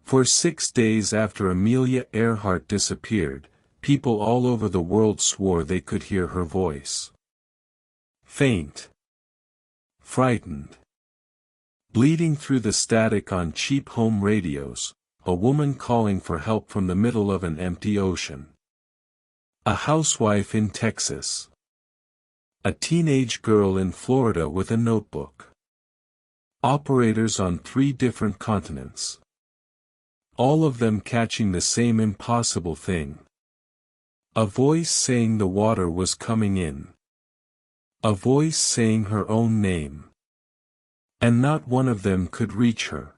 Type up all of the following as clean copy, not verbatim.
For 6 days after Amelia Earhart disappeared, people all over the world swore they could hear her voice. Faint. Frightened. Bleeding through the static on cheap home radios, a woman calling for help from the middle of an empty ocean. A housewife in Texas. A teenage girl in Florida with a notebook. Operators on 3 different continents. All of them catching the same impossible thing. A voice saying the water was coming in. A voice saying her own name. And not one of them could reach her.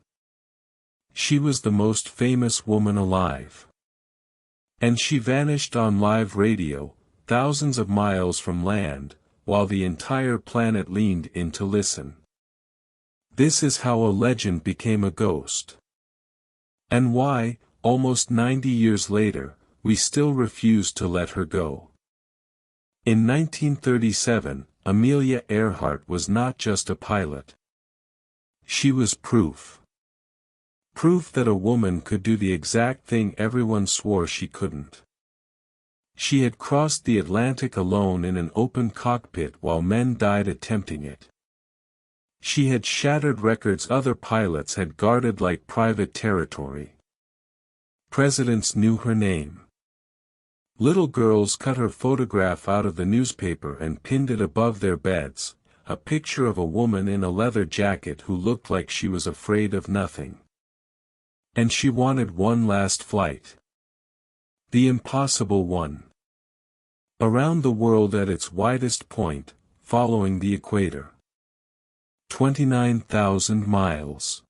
She was the most famous woman alive. And she vanished on live radio, thousands of miles from land, while the entire planet leaned in to listen. This is how a legend became a ghost. And why, almost 90 years later, we still refuse to let her go. In 1937, Amelia Earhart was not just a pilot. She was proof. Proof that a woman could do the exact thing everyone swore she couldn't. She had crossed the Atlantic alone in an open cockpit while men died attempting it. She had shattered records other pilots had guarded like private territory. Presidents knew her name. Little girls cut her photograph out of the newspaper and pinned it above their beds, a picture of a woman in a leather jacket who looked like she was afraid of nothing. And she wanted one last flight. The impossible one. Around the world at its widest point, following the equator. 29,000 miles.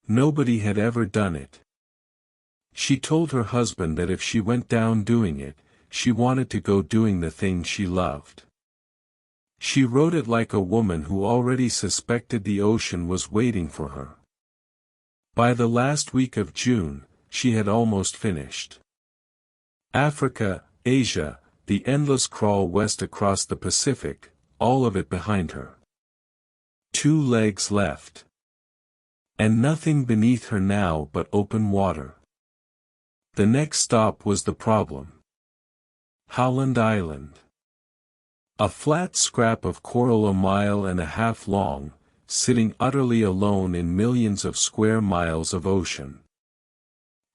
Nobody had ever done it. She told her husband that if she went down doing it, she wanted to go doing the thing she loved. She wrote it like a woman who already suspected the ocean was waiting for her. By the last week of June, she had almost finished. Africa, Asia, the endless crawl west across the Pacific, all of it behind her. 2 legs left. And nothing beneath her now but open water. The next stop was the problem. Howland Island. A flat scrap of coral 1.5 miles long, sitting utterly alone in millions of square miles of ocean.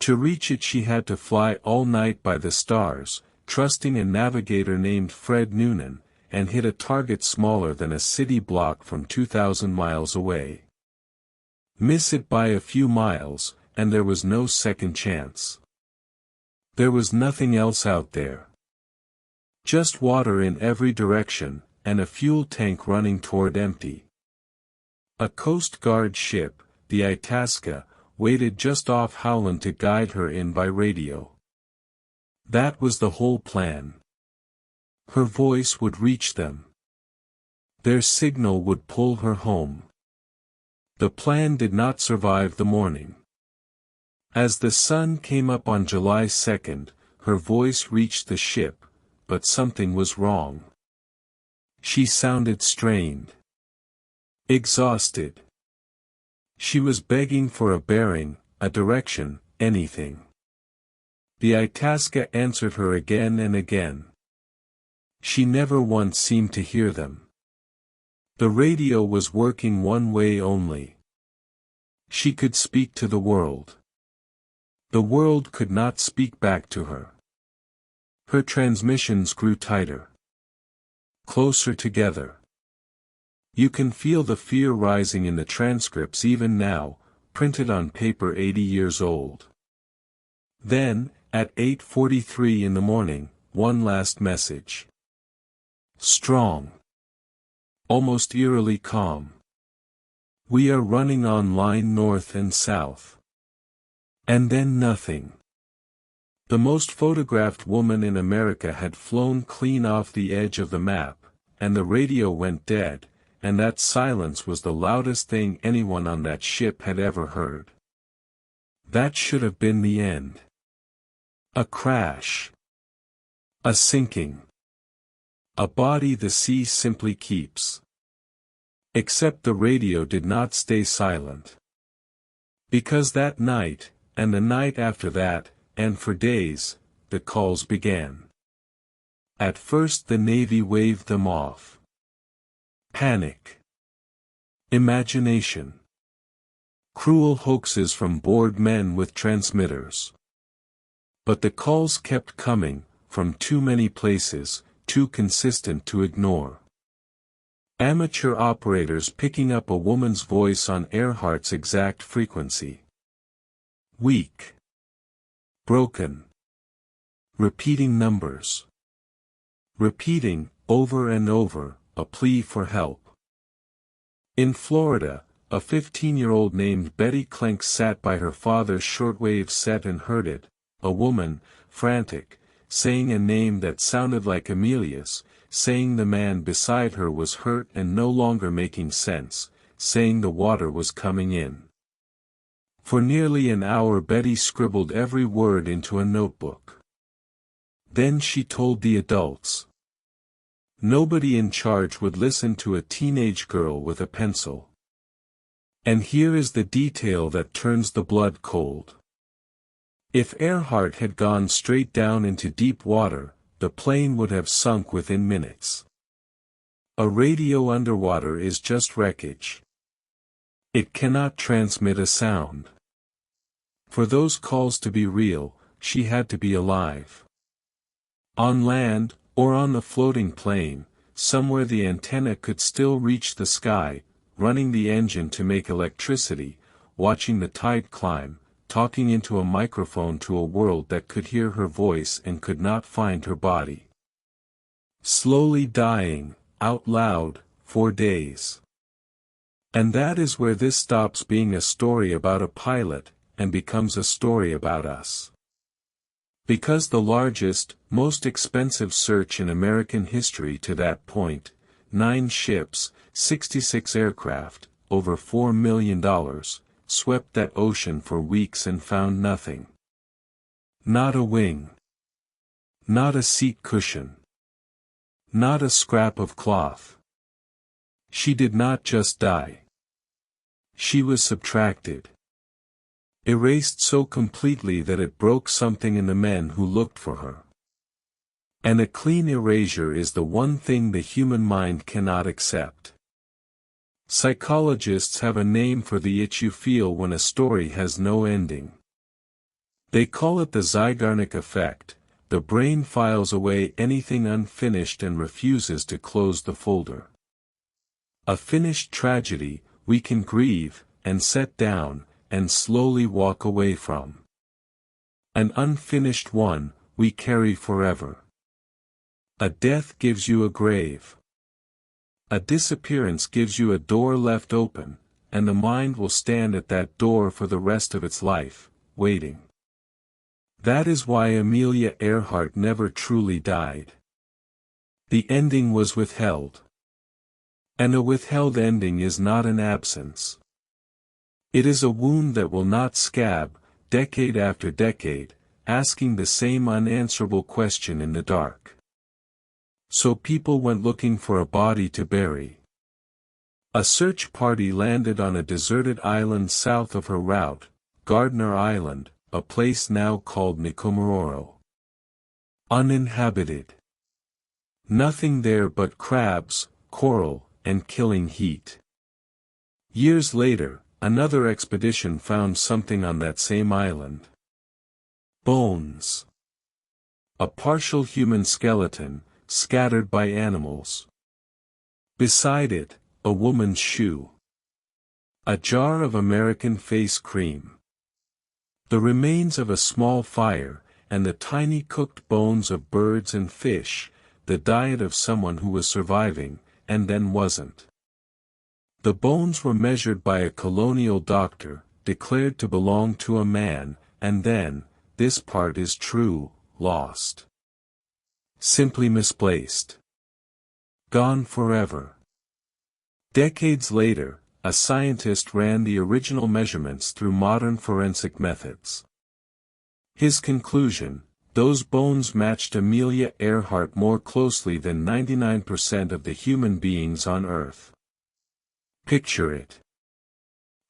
To reach it she had to fly all night by the stars, trusting a navigator named Fred Noonan, and hit a target smaller than a city block from 2,000 miles away. Miss it by a few miles, and there was no second chance. There was nothing else out there. Just water in every direction, and a fuel tank running toward empty. A Coast Guard ship, the Itasca, waited just off Howland to guide her in by radio. That was the whole plan. Her voice would reach them. Their signal would pull her home. The plan did not survive the morning. As the sun came up on July 2nd, her voice reached the ship, but something was wrong. She sounded strained. Exhausted. She was begging for a bearing, a direction, anything. The Itasca answered her again and again. She never once seemed to hear them. The radio was working one way only. She could speak to the world. The world could not speak back to her. Her transmissions grew tighter. Closer together. You can feel the fear rising in the transcripts even now, printed on paper 80 years old. Then, at 8:43 in the morning, one last message. Strong. Almost eerily calm. We are running on line north and south. And then nothing. The most photographed woman in America had flown clean off the edge of the map, and the radio went dead, and that silence was the loudest thing anyone on that ship had ever heard. That should have been the end. A crash. A sinking. A body the sea simply keeps. Except the radio did not stay silent. Because that night, and the night after that, and for days, the calls began. At first the Navy waved them off. Panic. Imagination. Cruel hoaxes from bored men with transmitters. But the calls kept coming, from too many places, too consistent to ignore. Amateur operators picking up a woman's voice on Earhart's exact frequency. Weak. Broken. Repeating numbers. Repeating, over and over, a plea for help. In Florida, a 15-year-old named Betty Clenk sat by her father's shortwave set and heard it, a woman, frantic, saying a name that sounded like Amelia's, saying the man beside her was hurt and no longer making sense, saying the water was coming in. For nearly an hour Betty scribbled every word into a notebook. Then she told the adults. Nobody in charge would listen to a teenage girl with a pencil. And here is the detail that turns the blood cold. If Earhart had gone straight down into deep water, the plane would have sunk within minutes. A radio underwater is just wreckage. It cannot transmit a sound. For those calls to be real, she had to be alive. On land, or on the floating plane, somewhere the antenna could still reach the sky, running the engine to make electricity, watching the tide climb, talking into a microphone to a world that could hear her voice and could not find her body. Slowly dying, out loud, for days. And that is where this stops being a story about a pilot, and becomes a story about us. Because the largest, most expensive search in American history to that point, 9 ships, 66 aircraft, over $4 million, swept that ocean for weeks and found nothing. Not a wing. Not a seat cushion. Not a scrap of cloth. She did not just die. She was subtracted. Erased so completely that it broke something in the men who looked for her. And a clean erasure is the one thing the human mind cannot accept. Psychologists have a name for the itch you feel when a story has no ending. They call it the Zeigarnik effect. The brain files away anything unfinished and refuses to close the folder. A finished tragedy, we can grieve, and set down, and slowly walk away from. An unfinished one, we carry forever. A death gives you a grave. A disappearance gives you a door left open, and the mind will stand at that door for the rest of its life, waiting. That is why Amelia Earhart never truly died. The ending was withheld. And a withheld ending is not an absence. It is a wound that will not scab, decade after decade, asking the same unanswerable question in the dark. So people went looking for a body to bury. A search party landed on a deserted island south of her route, Gardner Island, a place now called Nikomaroro. Uninhabited. Nothing there but crabs, coral, and killing heat. Years later, another expedition found something on that same island. Bones. A partial human skeleton, scattered by animals. Beside it, a woman's shoe. A jar of American face cream. The remains of a small fire, and the tiny cooked bones of birds and fish, the diet of someone who was surviving, and then wasn't. The bones were measured by a colonial doctor, declared to belong to a man, and then, this part is true, lost. Simply misplaced. Gone forever. Decades later, a scientist ran the original measurements through modern forensic methods. His conclusion: those bones matched Amelia Earhart more closely than 99% of the human beings on Earth. Picture it.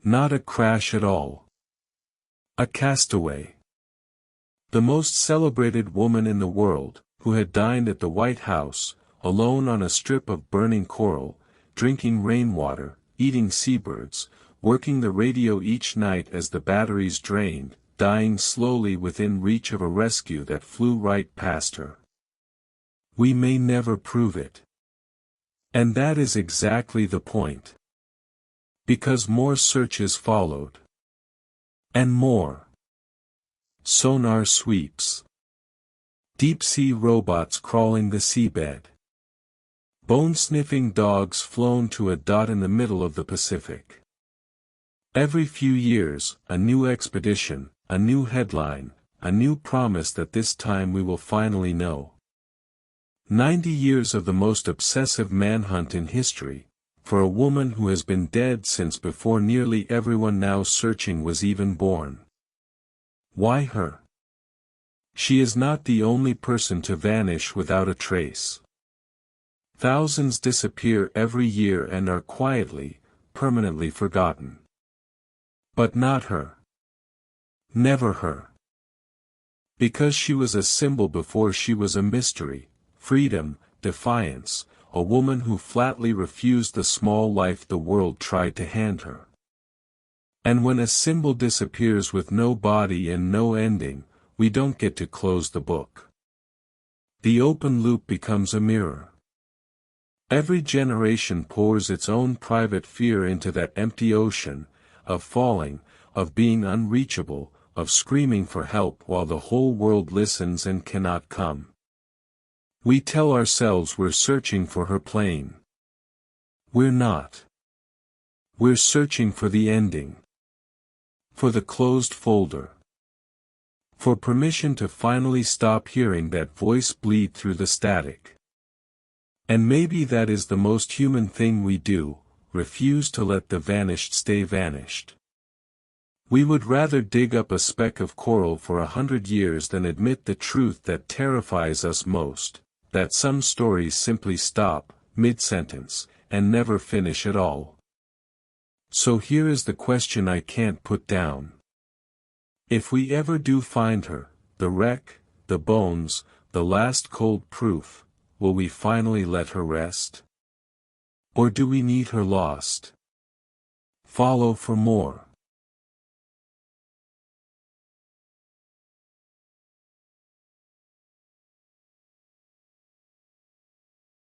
Not a crash at all. A castaway. The most celebrated woman in the world, who had dined at the White House, alone on a strip of burning coral, drinking rainwater, eating seabirds, working the radio each night as the batteries drained, dying slowly within reach of a rescue that flew right past her. We may never prove it. And that is exactly the point. Because more searches followed. And more. Sonar sweeps. Deep-sea robots crawling the seabed. Bone-sniffing dogs flown to a dot in the middle of the Pacific. Every few years, a new expedition, a new headline, a new promise that this time we will finally know. 90 years of the most obsessive manhunt in history, for a woman who has been dead since before nearly everyone now searching was even born. Why her? She is not the only person to vanish without a trace. Thousands disappear every year and are quietly, permanently forgotten. But not her. Never her. Because she was a symbol before she was a mystery, freedom, defiance, a woman who flatly refused the small life the world tried to hand her. And when a symbol disappears with no body and no ending, we don't get to close the book. The open loop becomes a mirror. Every generation pours its own private fear into that empty ocean, of falling, of being unreachable, of screaming for help while the whole world listens and cannot come. We tell ourselves we're searching for her plane. We're not. We're searching for the ending. For the closed folder. For permission to finally stop hearing that voice bleed through the static. And maybe that is the most human thing we do, refuse to let the vanished stay vanished. We would rather dig up a speck of coral for 100 years than admit the truth that terrifies us most, that some stories simply stop, mid-sentence, and never finish at all. So here is the question I can't put down. If we ever do find her, the wreck, the bones, the last cold proof, will we finally let her rest? Or do we need her lost? Follow for more.